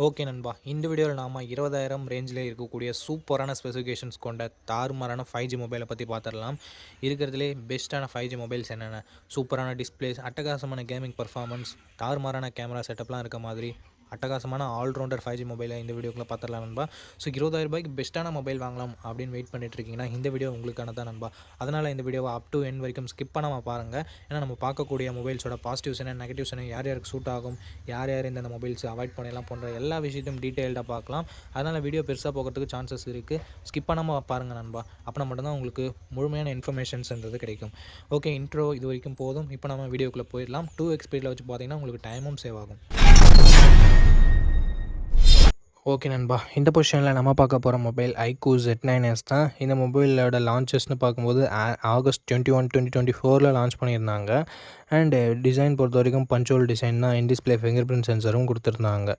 Okay நண்பா, இந்த வீடியோவில் நாம் 20,000 ரேஞ்சில் இருக்கக்கூடிய சூப்பரான ஸ்பெசிஃபிகேஷன்ஸ் கொண்ட தாறுமாறான 5G மொபைலை பற்றி பார்த்துடலாம். இருக்கிறதுலே பெஸ்ட்டான 5G மொபைல்ஸ் என்னென்ன, சூப்பரான டிஸ்பிளேஸ், அட்டகாசமான கேமிங் பர்ஃபார்மன்ஸ், தாறுமாறான கேமரா செட்டப்லாம் இருக்க மாதிரி அட்டகாசமான ஆல்ரவுண்டர் 5G மொபைலை இந்த வீடியோக்குள்ளே பார்த்துடலாம் நண்பா. ஸோ 20,000 ரூபாய்க்கு பெஸ்ட்டான மொபைல் வாங்கலாம் அப்படின்னு வெயிட் பண்ணிட்டு இருக்கீங்கன்னா இந்த வீடியோ உங்களுக்கான தான் நண்பா. அதனால் இந்த வீடியோவை அப் டு எண்ட் வரைக்கும் ஸ்கிப் பண்ணாமல் பாருங்கள். ஏன்னா நம்ம பார்க்கக்கூடிய மொபைல்ஸோட பாசிட்டிவ்ஸ் என்ன, நெகட்டிவ்ஸ் என்ன, யார் யாருக்கு சூட் ஆகும், யார் யார் இந்த மொபைல்ஸ் அவாய்ட் பண்ணலாம் போன்ற எல்லா விஷயத்தையும் டீட்டெயில்டாக பார்க்கலாம். அதனால் வீடியோ பெருசாக போகிறதுக்கு சான்சஸ் இருக்குது. ஸ்கிப் பண்ணாமல் பாருங்கள் நண்பா. அப்படின்னா மட்டும்தான் உங்களுக்கு முழுமையான இன்ஃபர்மேஷன்ஸ்ன்றது கிடைக்கும். ஓகே, இன்ட்ரோ இது வரைக்கும் போதும். இப்போ நம்ம வீடியோக்குள்ளே போயிடலாம். 2x ஸ்பீடில் வச்சு பார்த்தீங்கன்னா உங்களுக்கு டைமும் சேவ் ஆகும். ஓகே நண்பா, இந்த பொசிஷனில் நம்ம பார்க்க போகிற மொபைல் iQOO Z9s தான். இந்த மொபைலோட லான்ச்சஸ்னு பார்க்கும்போது ஆகஸ்ட் 21, 2024 லான்ச் பண்ணியிருந்தாங்க. அண்டு டிசைன் பொறுத்த வரைக்கும் பஞ்சோல் டிசைன் தான். இன் டிஸ்பிளே ஃபிங்கர் பிரிண்ட் சென்சரும் கொடுத்துருந்தாங்க.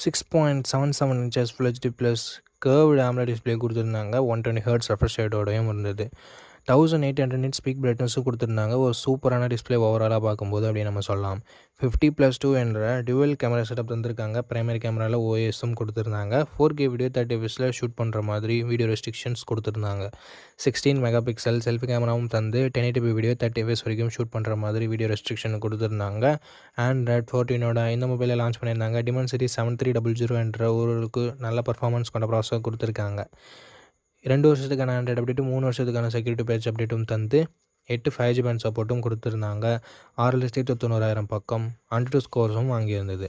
6.77 inches Full HD plus curved AMOLED display கொடுத்துருந்தாங்க. 120 Hz ரெஃப்ரெஷ் ரேட்டோடையும் இருந்தது. 1800 nits ஸ்பீக் பிரைட்னஸும் கொடுத்துருந்தாங்க. ஒரு சூப்பரான டிஸ்பிளே ஓவராலாக பார்க்கும்போது அப்படின்னு நம்ம சொல்லலாம். 50+2 என்ற டுவல் கேமரா செட்டப் தந்திருக்காங்க. பிரைமரி கேமராவில் OISம் கொடுத்துருந்தாங்க. 4K வீடியோ 30 fps ஷூட் பண்ணுற மாதிரி வீடியோ ரெஸ்ட்ரிக்ஷன்ஸ் கொடுத்துருந்தாங்க. 16 மெகாபிக்சல் செல்ஃபி கேமராவும் தந்து 1080p வீடியோ 30 fps வரைக்கும் ஷூட் பண்ணுற மாதிரி வீடியோ ரெஸ்ட்ரிக்ஷன் கொடுத்துருந்தாங்க. Android 14 இந்த மொபைலை லான்ச் பண்ணியிருந்தாங்க. Dimensity 7300 என்ற ஒரு நல்ல பர்ஃபார்மன்ஸ் கொண்ட ப்ராசஸர் கொடுத்துருக்காங்க. 2 வருஷத்துக்கான ஆண்ட்ராய்டு அப்டேட்டு, 3 வருஷத்துக்கான செக்யூரிட்டி பேட்ச் அப்டேட்டும் தந்து 8 5G பேண்ட் சப்போர்ட்டும் கொடுத்துருந்தாங்க. 6,90,000 பக்கம் AnTuTu ஸ்கோர்ஸும் வாங்கியிருந்தது.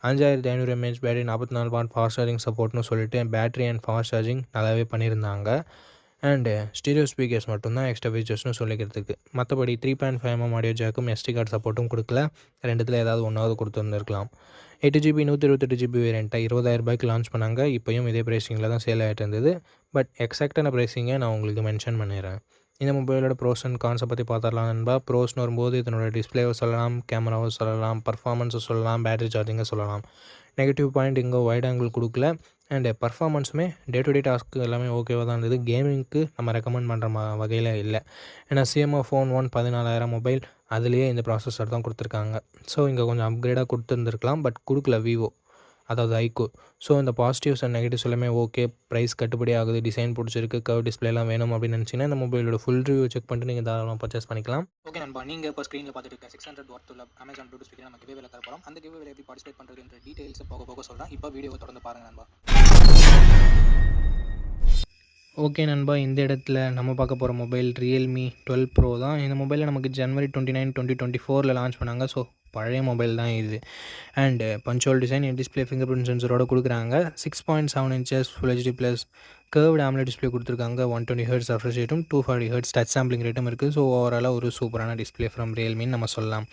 5,500 mAh battery, 44 watt fast charging சப்போர்ட்னு சொல்லிட்டு பேட்டரி அண்ட் ஃபாஸ்ட் சார்ஜிங் நல்லாவே பண்ணியிருந்தாங்க. அண்டு ஸ்டீரியோ ஸ்பீக்கர்ஸ் மட்டும்தான் எக்ஸ்ட்ரா ஃபீச்சர்ஸ்னு சொல்லிக்கிறதுக்கு. மற்றபடி 3.5mm ஆடியோ ஜாக்கும் SD கார்டு சப்போர்ட்டும் கொடுக்கல. ரெண்டுத்தில் ஏதாவது ஒன்றாவது கொடுத்துருந்துருக்கலாம். 8GB 128GB வேரியண்ட்டை 20,000 ரூபாய்க்கு லான்ச் பண்ணாங்க. இப்போயும் இதே ப்ரைஸிங்கில் தான் சேல் ஆகிட்டு இருந்தது. பட் எக்ஸாக்டான ப்ரைஸிங்கை நான் உங்களுக்கு மென்ஷன் பண்ணிடுறேன். இந்த மொபைலோட ப்ரோஸ் அண்ட் கான்ஸை பற்றி பார்த்துடலாம் நண்பா. ப்ரோஸ்னு வரும்போது இதனோட டிஸ்பிளேவை சொல்லலாம், கேமராவை சொல்லலாம், பர்ஃபார்மன்ஸை சொல்லலாம், பேட்டரி சார்ஜிங்கை சொல்லலாம். நெகட்டிவ் பாயிண்ட் இங்கே வைட் ஆங்கிள் கொடுக்கல. அண்டு பர்ஃபார்மன்ஸுமே டே டு டே டாஸ்க்கு எல்லாமே ஓகேவாக தான் இருந்தது. கேமிங்க்கு நம்ம ரெக்கமெண்ட் பண்ணுற வகையில் இல்லை. ஏன்னா CMO ஃபோன் 14,000 மொபைல், அதுலேயே இந்த ப்ராசஸர் தான் கொடுத்துருக்காங்க. ஸோ இங்கே கொஞ்சம் அப்கிரேடாக கொடுத்துருந்துருக்கலாம். பட் கொடுக்கல விவோ, அதாவது iQOO. ஸோ இந்த பாசிட்டிவ்ஸ் அண்ட் நெகட்டிவ்ஸ் எல்லாமே ஓகே. ப்ரைஸ் கட்டுப்படி ஆகுது, டிசைன் பிடிச்சிருக்கு, கர்வ் டிஸ்பிளேலாம் வேணும் அப்படின்னு நினச்சிங்கன்னா இந்த மொபைலோட ஃபுல் ரிவ்யூ செக் பண்ணிட்டு நீங்கள் தாராளமாக பர்ச்சேஸ் பண்ணிக்கலாம். ஓகே நண்பா, நீங்கள் இப்போ ஸ்க்ரீனில் பார்த்துட்டு இருக்க 600 வாட் உள்ள Amazon Bluetooth ஸ்பீக்கர் நம்ம கிவேவில் தர போகிறோம். அந்த கிவேவில் எப்படி பார்ட்டிசிபேட் பண்ணுறதுன்ற டீட்டெயில்ஸை போக போக சொல்கிறேன். இப்போ வீடியோவை தொடர்ந்து பாருங்கள் நண்பா. ஓகே நண்பா, இந்த இடத்துல நம்ம பார்க்க போகிற மொபைல் Realme 12 Pro தான். இந்த மொபைலில் நமக்கு January 29, 2024 லான்ச் பண்ணாங்க. ஸோ பழைய மொபைல் தான் இது. And punch hole design, display fingerprint சென்சரோட கொடுக்குறாங்க. 6.7 inches Full HD plus curved AMOLED display கொடுத்துருக்காங்க. 120 Hz ரெஃப்ரெஷ் ரேட்டும் 240 Hz டச் சாம்பிளிங் ரேட்டும் இருக்குது. ஸோ ஓவராலாக ஒரு சூப்பரான டிஸ்பிளே ஃப்ரம் Realmeன்னு நம்ம சொல்லலாம்.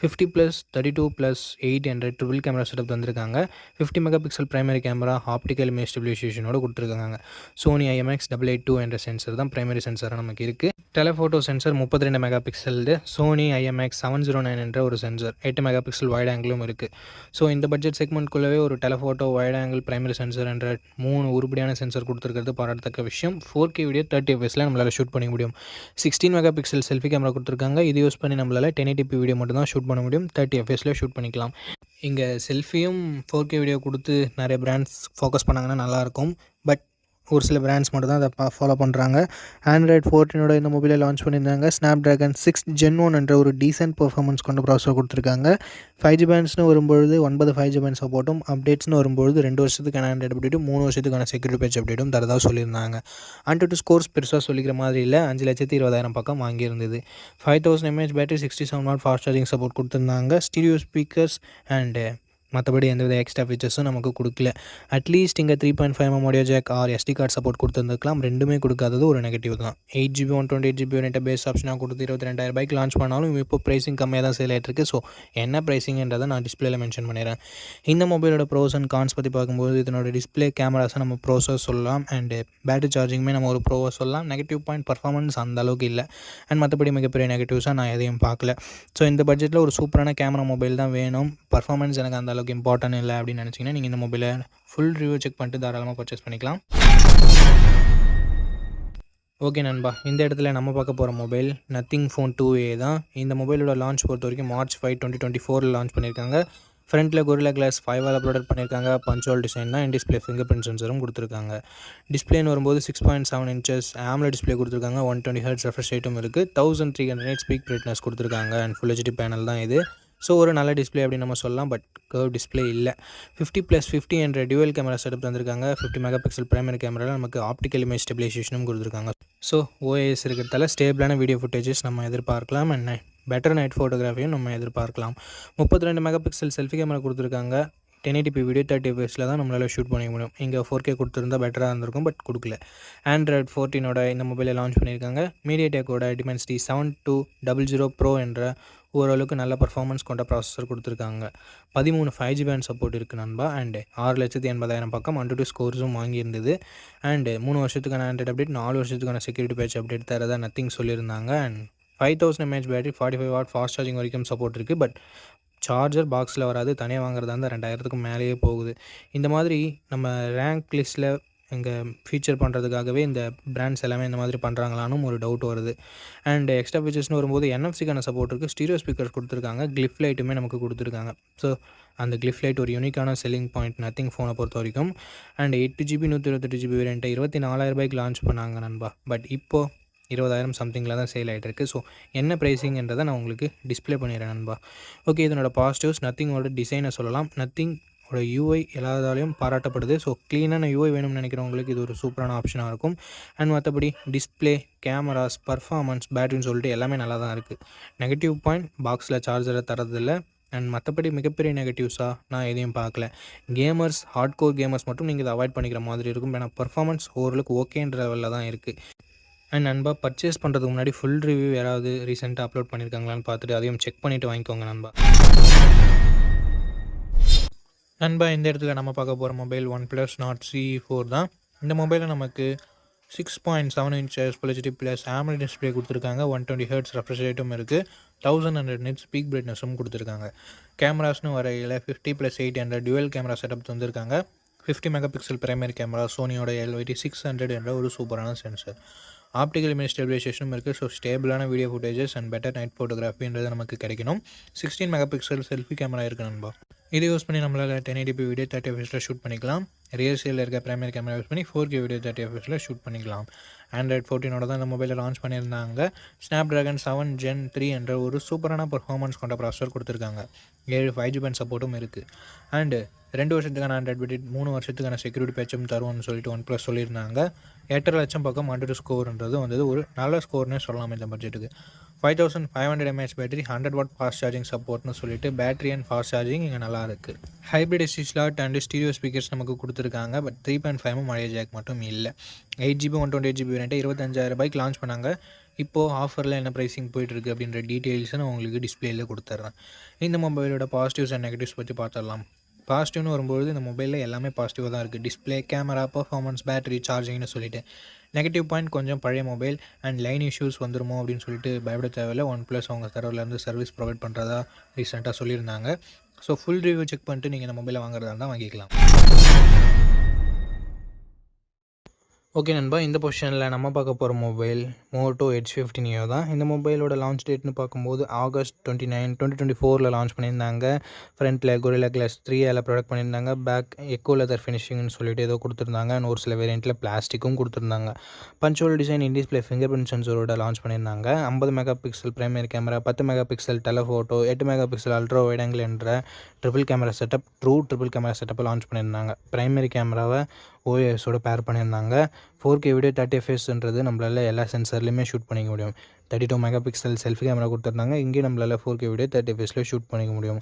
50+32+8 என்ற ட்ரிபிள் கேமரா செட்டப் தந்திருக்காங்க. 50 megapixel primary camera, optical image ஸ்டெபிலைசேஷனோட கொடுத்துருக்காங்க. Sony IMX882 என்ற சென்சர் தான் பிரைமரி சென்சராக நமக்கு இருக்குது. Telephoto sensor 32 megapixel. Sony IMX709 என்ற ஒரு சென்சர் 8 மெகாபிக்சல் வைட் ஆங்கிளும் இருக்குது. ஸோ இந்த பட்ஜெட் செக்மெண்ட்குள்ளவே ஒரு telephoto, wide angle, primary sensor என்ற 3 உருப்படியான சென்சர் கொடுத்துருக்கிறது பாராட்டத்தக்க விஷயம். 4K வீடியோ 30 fps நம்மளால் ஷூட் பண்ண முடியும். 16 மெகாபிக்சல் செல்ஃபி கேமரா கொடுத்துருக்காங்க. இது யூஸ் பண்ணி நம்மளால் 1080p வீடியோ மட்டும் தான் ஷூட் பண்ண முடியும். 30 fps ஷூட் பண்ணிக்கலாம். இங்கே செல்ஃபியும் 4K வீடியோ கொடுத்து நிறைய பிராண்ட்ஸ் ஃபோக்கஸ் பண்ணாங்கன்னா நல்லாயிருக்கும். பட் ஒரு சில பிராண்ட்ஸ் மட்டும் தான் அதை ஃபாலோ பண்ணுறாங்க. Android 14 இந்த மொபைலை லான்ச் பண்ணியிருந்தாங்க. Snapdragon 6 Gen 1 என்ற ஒரு டீசென்ட் பர்ஃபார்மன்ஸ் கொண்ட ப்ராசஸர் கொடுத்துருக்காங்க. 5G பேண்ட்ஸ்னு வரும்பொழுது 9 5G பேண்ட் சப்போர்ட்டும், அப்டேட்ஸ்னு வரும்பொழுது 2 வருஷத்துக்கான ஆண்ட்ராய்டு அப்டேட்டும் 3 வருஷத்துக்கான செக்யூரிட்டி பேட்ச் அப்டேட்டும் தரதாக சொல்லியிருந்தாங்க. AnTuTu ஸ்கோர்ஸ் பெருசாக சொல்லிக்கிற மாதிரி இல்லை. 5,20,000 பக்கம் வாங்கியிருந்தது. 5,000 mAh battery, 67 watt fast charging support கொடுத்துருந்தாங்க. ஸ்டீரியோ ஸ்பீக்கர்ஸ் அண்டு மற்றபடி எந்தவித எக்ஸ்ட்ரா ஃபீச்சர்ஸும் நமக்கு கொடுக்கல. அட்லீஸ்ட் இங்கே 3.5mm audio jack or SD card support கொடுத்துருந்துருக்கலாம். ரெண்டுமே கொடுக்காதது ஒரு நெகட்டிவ் தான். 8GB 128GB வேரியண்ட்டை பேஸ் ஆப்ஷனாக கொடுத்து 22,000 ரூபாய்க்கு லான்ச் பண்ணாலும் இப்போ ப்ரைஸிங் கம்மியாக தான் சேல் ஆகிட்டுருக்கு. ஸோ என்ன ப்ரைஸிங்கன்றதை நான் டிஸ்பிளேல மென்ஷன் பண்ணிடுறேன். இந்த மொபைலோட ப்ரோஸ் அண்ட் கான்ஸ் பற்றி பார்க்கும்போது இதனோட டிஸ்பிளே, கேமராஸை நம்ம ப்ரோஸாக சொல்லலாம். அண்டு பேட்டரி சார்ஜிங்குமே நம்ம ஒரு ப்ரோவாக சொல்லலாம். நெகட்டிவ் பாயிண்ட் பர்ஃபார்மன்ஸ் அந்த அளவுக்கு இல்லை. அண்ட் மற்றபடி மிகப்பெரிய நெகட்டிவ்ஸாக நான் எதையும் பார்க்கல. ஸோ இந்த பட்ஜெட்டில் ஒரு சூப்பரான கேமரா மொபைல் தான் வேணும். பர்ஃபார்மன்ஸ் எனக்கு அந்த அளவுக்கு இம்பார்ட்டன்ட் இல்லை அப்படின்னு நினச்சிங்கன்னா நீங்கள் இந்த மொபைலை ஃபுல் ரிவ்யூ செக் பண்ணிட்டு தாராளமாக பர்ச்சேஸ் பண்ணிக்கலாம். ஓகே நண்பா, இந்த இடத்துல நம்ம பார்க்க போகிற மொபைல் Nothing Phone 2a தான். இந்த மொபைலோட லான்ச் பொறுத்த வரைக்கும் March 5, 2024 லான்ச் பண்ணியிருக்காங்க. ஃப்ரண்ட்டில் Gorilla Glass 5ஆல் ப்ரொடக்ட் பண்ணியிருக்காங்க. பஞ்சுவல் டிசைன் தான். இன் டிஸ்பிளே ஃபிங்கர் பிரிண்ட் சென்சரும் கொடுத்துருக்காங்க. டிஸ்பிளேன்னு வரும்போது 6.7 இன்ச்சஸ் AMOLED டிஸ்பிளே கொடுத்துருக்காங்க. 120 ஹெர்ட்ஸ் ரெஃப்ரெஷ் ரேட்டும் இருக்குது. 1300 nits பீக் பிரைட்னஸ் கொடுத்துருக்காங்க. அண்ட் ஃபுல் HD பேனல் தான் இது. ஸோ ஒரு நல்ல டிஸ்பிளே அப்படின்னு நம்ம சொல்லலாம். பட் கர்வ் டிஸ்பிளே இல்லை. 50+50 என்ற டியூவல் கேமரா செட்டப் தந்திருக்காங்க. 50 மெகா பிக்சல் பிரைமரி கேமராவில் நமக்கு ஆப்டிக்கல் இமேஜ் ஸ்டெபிலைசேஷனும் கொடுத்துருக்காங்க. ஸோ OIS இருக்கிறதால ஸ்டேபிளான வீடியோ ஃபுட்டேஜஸ் நம்ம எதிர்பார்க்கலாம். அண்ட் பெட்டர் நைட் ஃபோட்டோகிராஃபியும் நம்ம எதிர்பார்க்கலாம். 32 மெகா பிக்சல் செல்ஃபி கேமரா கொடுத்துருக்காங்க. 1080p வீடியோ 30 fps தான் நம்மளால் ஷூட் பண்ணிக்க முடியும். இங்கே 4K கொடுத்துருந்தா பெட்டராக இருந்திருக்கும், பட் கொடுக்கல. Android 14ஓட இந்த மொபைலை லான்ச் பண்ணியிருக்காங்க. மீடியாடெக்கோட Dimensity 7200 Pro என்ற ஓரளவுக்கு நல்ல பர்ஃபார்மன்ஸ் கொண்ட ப்ராசஸர் கொடுத்துருக்காங்க. 13 5G பேண்ட் சப்போர்ட் இருக்குது நண்பா. அண்டு 6,80,000 பக்கம் AnTuTu ஸ்கோர்ஸும் வாங்கியிருந்தது. அண்டு 3 வருஷத்துக்கான ஆண்ட்ராய்ட் அப்டேட், 4 வருஷத்துக்கான செக்யூரிட்டி பேட்ச் அப்டேட் தரதா நத்திங் சொல்லியிருந்தாங்க. And 5000 mAh battery, 45 watt fast charging வரைக்கும் சப்போர்ட் இருக்குது. பட் சார்ஜர் பாக்ஸில் வராது, தனியாக வாங்குறதா இருந்தால் 2000க்கு மேலேயே போகுது. இந்த மாதிரி நம்ம ரேங்க் லிஸ்ட்டில் இங்கே ஃபீச்சர் பண்ணுறதுக்காகவே இந்த பிராண்ட்ஸ் எல்லாமே இந்த மாதிரி பண்ணுறாங்களானும் ஒரு டவுட் வருது. அண்ட் எக்ஸ்ட்ரா ஃபீச்சர்ஸ்னு வரும்போது NFC-க்கான சப்போர்ட் இருக்குது. ஸ்டீரியோ ஸ்பீக்கர்ஸ் கொடுத்துருக்காங்க. கிளிஃப் லைட்டுமே நமக்கு கொடுத்துருக்காங்க. ஸோ அந்த கிளிஃப் லைட் ஒரு யூனிக்கான செல்லிங் பாயிண்ட் நத்திங் ஃபோனை பொறுத்த வரைக்கும். அண்ட் 8GB 128GB வேரியண்ட்டை 24,000 லான்ச் பண்ணாங்க நண்பா. பட் இப்போது 20,000 சம்திங்கில் தான் சேல் ஆகிட்டு இருக்குது. ஸோ என்ன ப்ரைஸிங்ன்றதை நான் உங்களுக்கு டிஸ்பிளே பண்ணிடுறேன் நண்பா. ஓகே, இதனோட பாசிட்டிவ்ஸ் நத்திங்கோட டிசைனை சொல்லலாம். நத்திங்கோட UI எல்லாத்தாலையும் பாராட்டப்படுது. ஸோ க்ளீனான UI வேணும்னு நினைக்கிறவங்களுக்கு இது ஒரு சூப்பரான ஆப்ஷனாக இருக்கும். அண்ட் மற்றபடி டிஸ்பிளே, கேமராஸ், பர்ஃபார்மன்ஸ், பேட்டரின்னு சொல்லிட்டு எல்லாமே நல்லா தான் இருக்குது. நெகட்டிவ் பாயிண்ட் பாக்ஸில் சார்ஜரை தரதில்லை. அண்ட் மற்றபடி மிகப்பெரிய நெகட்டிவ்ஸாக நான் எதையும் பார்க்கல. கேமர்ஸ், ஹார்ட்கோர் கேமர்ஸ் மட்டும் நீங்கள் இதை அவாய்ட் பண்ணிக்கிற மாதிரி இருக்கும். ஏன்னா பர்ஃபார்மன்ஸ் ஓரளவுக்கு ஓகேன்ற லெவலில் தான் இருக்குது. அண்ட் நண்பா, பர்ச்சேஸ் பண்ணுறதுக்கு முன்னாடி ஃபுல் ரிவ்யூ யாராவது ரீசெண்டாக அப்லோட் பண்ணியிருக்காங்களான்னு பார்த்துட்டு அதையும் செக் பண்ணிவிட்டு வாங்கிக்கோங்க நண்பா. நண்பா, இந்த இடத்துல நம்ம பார்க்க போகிற மொபைல் OnePlus Nord CE4 தான். இந்த மொபைலில் நமக்கு 6.7 inches Full HD + AMOLED display கொடுத்துருக்காங்க. 120 ஹெர்ட்ஸ் ரெஃப்ரெஷ் ரேட்டும் இருக்குது. 1100 nits பீக் பிரைட்னஸும் கொடுத்துருக்காங்க. கேமராஸ்னு வரையில் 50+8 என்ற டியூவல் கேமரா செட்டப் தந்திருக்காங்க. 50 மெகா பிக்சல் பிரைமரி கேமரா, சோனியோட LYT600 என்ற ஒரு சூப்பரான சென்சர். ஆப்டிக்கல் இமேஜ் ஸ்டெபிலைசேஷனும் இருக்குது. ஸோ ஸ்டேபிளான video footages and better night ஃபோட்டோகிராஃபின்றது நமக்கு கிடைக்கணும். 16 மெகா பிக்சல் செல்ஃபி கேமரா இருக்குது நண்பா. இதை யூஸ் பண்ணி நம்மளால் 1080p வீடியோ 30 fps ஷூட் பண்ணிக்கலாம். ரியர் சைடில் இருக்க பிரைமரி கேமரா யூஸ் பண்ணி 4K வீடியோ 30 fps ஷூட் பண்ணிக்கலாம். Android 14ஓட தான் இந்த மொபைலை லான்ச் பண்ணியிருந்தாங்க. Snapdragon 7 Gen 3 என்ற ஒரு சூப்பரான பர்ஃபார்மன்ஸ் கொண்ட ப்ராசஸர் கொடுத்துருக்காங்க. 7 5G பேண்ட் சப்போர்ட்டும் இருக்குது. அண்டு 2 வருஷத்துக்கான ஆண்ட்ராய்ட் அப்டேட், 3 வருஷத்துக்கான செக்யூரிட்டி பேட்சும் தருவோம்னு சொல்லிட்டு OnePlus சொல்லியிருந்தாங்க. 8.5 லட்சம் பக்கம் AnTuTu ஸ்கோர்ன்றது வந்தது ஒரு நல்ல ஸ்கோர்னே சொல்லலாம் இந்த பட்ஜெட்டுக்கு. 5500 mAh battery, 100 watt fast charging சப்போர்ட்னு சொல்லிட்டு பேட்டரி அண்ட் ஃபாஸ்ட் சார்ஜிங் இங்கே நல்லா இருக்குது. Hybrid SD slot and stereo speakers நமக்கு கொடுத்துருக்காங்க. பட் 3.5 மழைய ஜாக் மட்டும் இல்லை. 8GB 128GB வேரியண்ட்டை 25,000 லான்ச் பண்ணாங்க. இப்போது ஆஃபரில் என்ன ப்ரைஸிங் போயிட்டுருக்கு அப்படின்ற டீட்டெயில்ஸை நான் உங்களுக்கு டிஸ்பிளேயில் கொடுத்துட்றேன். இந்த மொபைலோட பாசிட்டிவ்ஸ் அண்ட் நெகட்டிவ்ஸ் பற்றி பார்த்துடலாம். பாசிட்டிவ்னு வரும்போது இந்த மொபைலில் எல்லாமே பாசிட்டிவாக தான் இருக்குது. டிஸ்பிளே, கேமரா, பர்ஃபார்மன்ஸ், பேட்டரி, சார்ஜிங்னு சொல்லிட்டு. நெகட்டிவ் பாயிண்ட் கொஞ்சம் பழைய மொபைல் அண்ட் லைன் இஷ்யூஸ் வந்துருமோ அப்படின்னு சொல்லிட்டு பயப்பட தேவையில்லை. OnePlus அவங்க சர்வர்லேருந்து சர்வீஸ் ப்ரொவைட் பண்ணுறதா ரீசெண்டாக சொல்லியிருந்தாங்க. ஸோ ஃபுல் ரிவ்யூ செக் பண்ணிட்டு நீங்கள் இந்த மொபைலை வாங்குறதா இருந்தால் வாங்கிக்கலாம். ஓகே நண்பா, இந்த பொசிஷனில் நம்ம பார்க்க போகிற மொபைல் Moto Edge 15 Neo தான். இந்த மொபைலோட லான்ச் டேட்னு பார்க்கும்போது August 29, 2024 லான்ச் பண்ணியிருந்தாங்க. ஃப்ரண்ட்டில் Gorilla Glass 3ஆல் ப்ரொடக்ட் பண்ணியிருந்தாங்க. பேக் எக்கோ லெதர் ஃபினிஷிங்னு சொல்லிட்டு ஏதோ கொடுத்துருந்தாங்க. அண்ட் ஒரு சில வேரியண்ட்டில் பிளாஸ்டிக்கும் கொடுத்துருந்தாங்க. Punch hole design, in display fingerprint சென்சரோட லான்ச் பண்ணியிருந்தாங்க. 50 mega pixel primary camera, 10 mega pixel telephoto, 8 mega pixel ultra wide angle என்ற triple camera setup, triple camera செட்டப்பை லான்ச் பண்ணியிருந்தாங்க. பிரைமரி கேமராவை OISோட பேர் பண்ணியிருந்தாங்க. 4K வீடியோ 30 fpsன்றது நம்மளால் எல்லா சென்சர்லையுமே ஷூட் பண்ணிக்க முடியும். 32 மெகா பிக்சல் செல்ஃபி கேமரா கொடுத்துருந்தாங்க. இங்கேயும் நம்மளால் 4K வீடியோ 30 fps ஷூட் பண்ணிக்க முடியும்.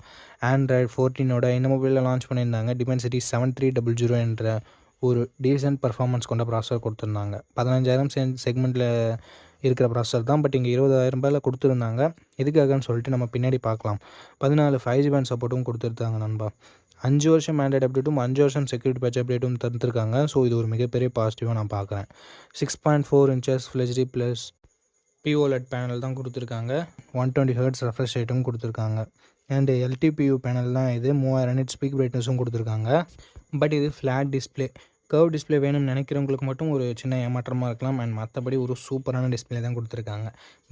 Android 14ஓட இந்த மொபைலில் லான்ச் பண்ணியிருந்தாங்க. Dimensity 7300 என்ற ஒரு டீசென்ட் பர்ஃபார்மன்ஸ் கொண்ட ப்ராசஸர் கொடுத்துருந்தாங்க. 15,000 செக்மெண்ட்டில் இருக்கிற ப்ராசஸர் தான். பட் இங்கே 20,000 கொடுத்துருந்தாங்க. எதுக்காகன்னு சொல்லிட்டு நம்ம பின்னாடி பார்க்கலாம். 14 5G பேண்ட் சப்போர்ட்டும் கொடுத்துருந்தாங்க நண்பா. 5 வருஷம் ஆண்ட்ராய்ட் அப்டேட்டும் 5 வருஷம் செக்யூரிட்டி பேட்ச் அப்டேட்டும் தந்துருக்காங்க. ஸோ இது ஒரு மிகப்பெரிய பாசிட்டிவாக நான் பார்க்குறேன். 6.4 inches Full HD + POLED panel தான் கொடுத்துருக்காங்க. 120 ஹெர்ட்ஸ் ரெஃப்ரெஷ் ரேட்டும் கொடுத்துருக்காங்க. அண்டு LTPO பேனல் தான் இது. 3000 nits பீக் பிரைட்னஸும் கொடுத்துருக்காங்க. பட் இது ஃப்ளாட் டிஸ்பிளே. கர்வ் டிஸ்ப்ளே வேணும்னு நினைக்கிறவங்களுக்கு மட்டும் ஒரு சின்ன ஏமாற்றமாக இருக்கலாம். அண்ட் மற்றபடி ஒரு சூப்பரான டிஸ்ப்ளே தான் கொடுத்துருக்காங்க.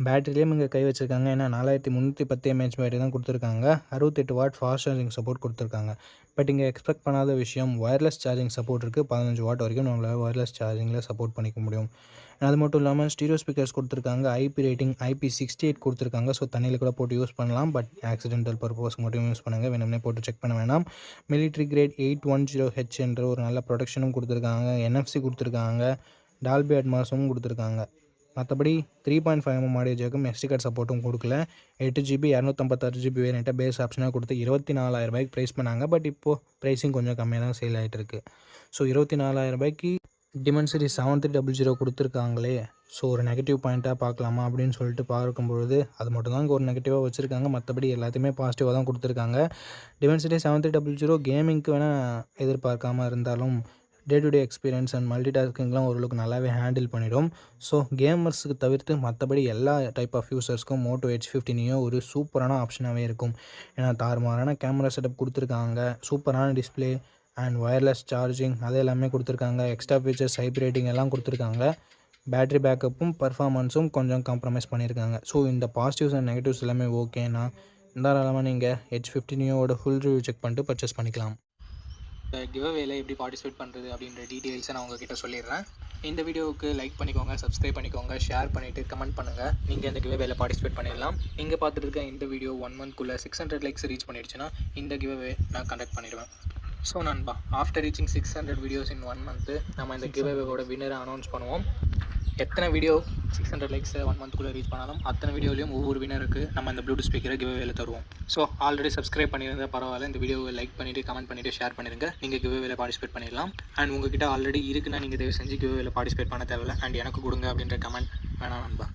பேட்டரியிலேயும் இங்கே கை வச்சிருக்காங்க. ஏன்னா 4310 mAh பேட்டரி தான் கொடுத்துருக்காங்க. 68 வாட் ஃபாஸ்ட் சார்ஜிங் சப்போர்ட் கொடுத்துருக்காங்க. பட் இங்கே எக்ஸ்பெக்ட் பண்ணாத விஷயம் ஒயர்லெஸ் சார்ஜிங் சப்போர்ட் இருக்குது. 15 வாட் வரைக்கும் நம்மளால் ஒயர்லெஸ் சார்ஜிங்கில் சப்போர்ட் பண்ணிக்க முடியும். அது மட்டும் இல்லாமல் ஸ்டீரியோ ஸ்பீக்கர்ஸ் கொடுத்துருக்காங்க. ஐபி ரேட்டிங் IP68 கொடுத்துருக்காங்க. ஸோ தண்ணியில் கூட போட்டு யூஸ் பண்ணலாம். பட் ஆக்சிடென்டல் பர்பஸ்க்கு மட்டும் யூஸ் பண்ணுங்கள். வேணும்னே போட்டு செக் பண்ண வேணாம். மிலிட்ரி கிரேட் 810H என்ற ஒரு நல்ல ப்ரொடெக்ஷனும் கொடுத்துருக்காங்க. NFC கொடுத்துருக்காங்க. டால்பி அட்மாஸும் கொடுத்துருக்காங்க. மற்றபடி 3.5mm ஆடியோ ஜாக்கும் SD கார்டு சப்போர்ட்டும் கொடுக்கல. 8GB 256GB வேரியண்ட்டை பேஸ் ஆப்ஷனாக கொடுத்து 24,000 ப்ரைஸ் பண்ணாங்க. பட் இப்போது ப்ரைஸிங் கொஞ்சம் கம்மியாக தான் சேல் ஆகிட்டு இருக்குது. ஸோ 24,000 Dimensity 7300 கொடுத்துருக்காங்களே, ஸோ ஒரு நெகட்டிவ் பாயிண்ட்டாக பார்க்கலாமா அப்படின்னு சொல்லிட்டு பார்க்கும்பொழுது அது மட்டும் தான் இங்கே ஒரு நெகட்டிவாக வச்சுருக்காங்க. மற்றபடி எல்லாத்தையுமே பாசிட்டிவாக தான் கொடுத்துருக்காங்க. Dimensity 7300 கேமிங்க்கு வேணால் எதிர்பார்க்காமல் இருந்தாலும் day to day experience and multi டாஸ்கிங்லாம் ஓரளவுக்கு நல்லாவே ஹேண்டில் பண்ணிடும். ஸோ கேமர்ஸுக்கு தவிர்த்து மற்றபடி எல்லா டைப் ஆஃப் யூசர்ஸ்க்கும் Moto H50 Neo ஒரு சூப்பரான ஆப்ஷனாகவே இருக்கும். ஏன்னா தாறுமாறான கேமரா செட்டப் கொடுத்துருக்காங்க, சூப்பரான டிஸ்பிளே அண்ட் ஒயர்லெஸ் சார்ஜிங் அது எல்லாமே கொடுத்துருக்காங்க. எக்ஸ்ட்ரா ஃபீச்சர்ஸ் ஹைப் ரேட்டிங் எல்லாம் கொடுத்துருக்காங்க. பேட்டரி பேக்கப்பும் பர்ஃபார்மன்ஸும் கொஞ்சம் காம்ப்ரமைஸ் பண்ணியிருக்காங்க. ஸோ இந்த பாசிட்டிவ்ஸ் அண்ட் நெகட்டிவ்ஸ் எல்லாமே ஓகேனா தாராளமாக நீங்கள் H50 Neoவோட ஃபுல் ரிவ்யூ செக் பண்ணிட்டு பர்ச்சேஸ் பண்ணிக்கலாம். இந்த கிவ்அவேல எப்படி பார்ட்டிசிபேட் பண்ணுறது அப்படின்ற டீட்டெயில்ஸை நான் உங்ககிட்ட சொல்லிடுறேன். இந்த வீடியோவுக்கு லைக் பண்ணிக்கோங்க, சப்ஸ்கிரைப் பண்ணிக்கோங்க, ஷேர் பண்ணிவிட்டு கமெண்ட் பண்ணுங்கள். நீங்கள் இந்த கிவ்அவேல பார்ட்டிசிபேட் பண்ணிடலாம். நீங்கள் பார்த்துட்டு இருக்க இந்த வீடியோ 1 மந்த்க்குள்ளே 600 லைக்ஸ் ரீச் பண்ணிடுச்சுன்னா இந்த கிவ்அவே நான் கண்டக்ட் பண்ணிடுவேன். ஸோ நண்பா, ஆஃப்டர் ரீச்சிங் 600 வீடியோஸ் இன் 1 மந்த்து நம்ம இந்த கிவ்அவேவோட வின்னரை அனௌன்ஸ் பண்ணுவோம். எத்தனை வீடியோ 600 லைக்ஸை 1 மந்த்க்குள்ளே ரீச் பண்ணாலும் அத்தனை வீடியோலையும் ஒவ்வொரு வினருக்கு நம்ம இந்த ப்ளூடூத் ஸ்பீக்கரை கிவ்அவேல தருவோம். ஸோ ஆல்ரெடி சப்ஸ்கிரைப் பண்ணியிருந்தா பரவாயில்ல, இந்த வீடியோவை லைக் பண்ணிவிட்டு கமெண்ட் பண்ணிவிட்டு ஷேர் பண்ணிடுங்க. நீங்கள் கிவ்அவேல பார்ட்டிசிபேட் பண்ணிடலாம். அண்ட் உங்ககிட்ட ஆல்ரெடி இருக்குன்னா நீங்கள் தயவு செஞ்சு கிவ்அவேல பார்ட்டிசிபேட் பண்ண தேவையில்லை. அண்ட் எனக்கு கொடுங்க அப்படின்ற கமெண்ட் வேணாம் நண்பா.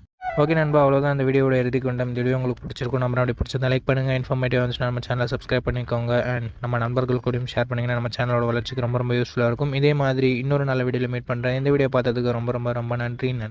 ஓகே நண்பா, அவ்வளோதான் இந்த வீடியோட எழுதிக்கு கொண்டோம். இந்த வீடியோ உங்களுக்கு பிடிச்சிருக்கும், நம்ம அப்படி பிடிச்சிருந்தா லைக் பண்ணுங்கள். இன்ஃபர்மேட்டிவ் வந்துச்சுன்னா நம்ம சேனலை சப்ஸ்கிரைப் பண்ணிக்கோங்க. அண்ட் நம்ம நண்பர்கள் கூடயும் ஷேர் பண்ணிங்கன்னா நம்ம சேனலோட வளர்ச்சிக்கு ரொம்ப யூஸ்ஃபுல்லாக இருக்கும். இதே மாதிரி இன்னொரு நல்ல வீடியோவில் மீட் பண்ணுறேன். இந்த வீடியோ பார்த்ததுக்கு ரொம்ப நன்றி.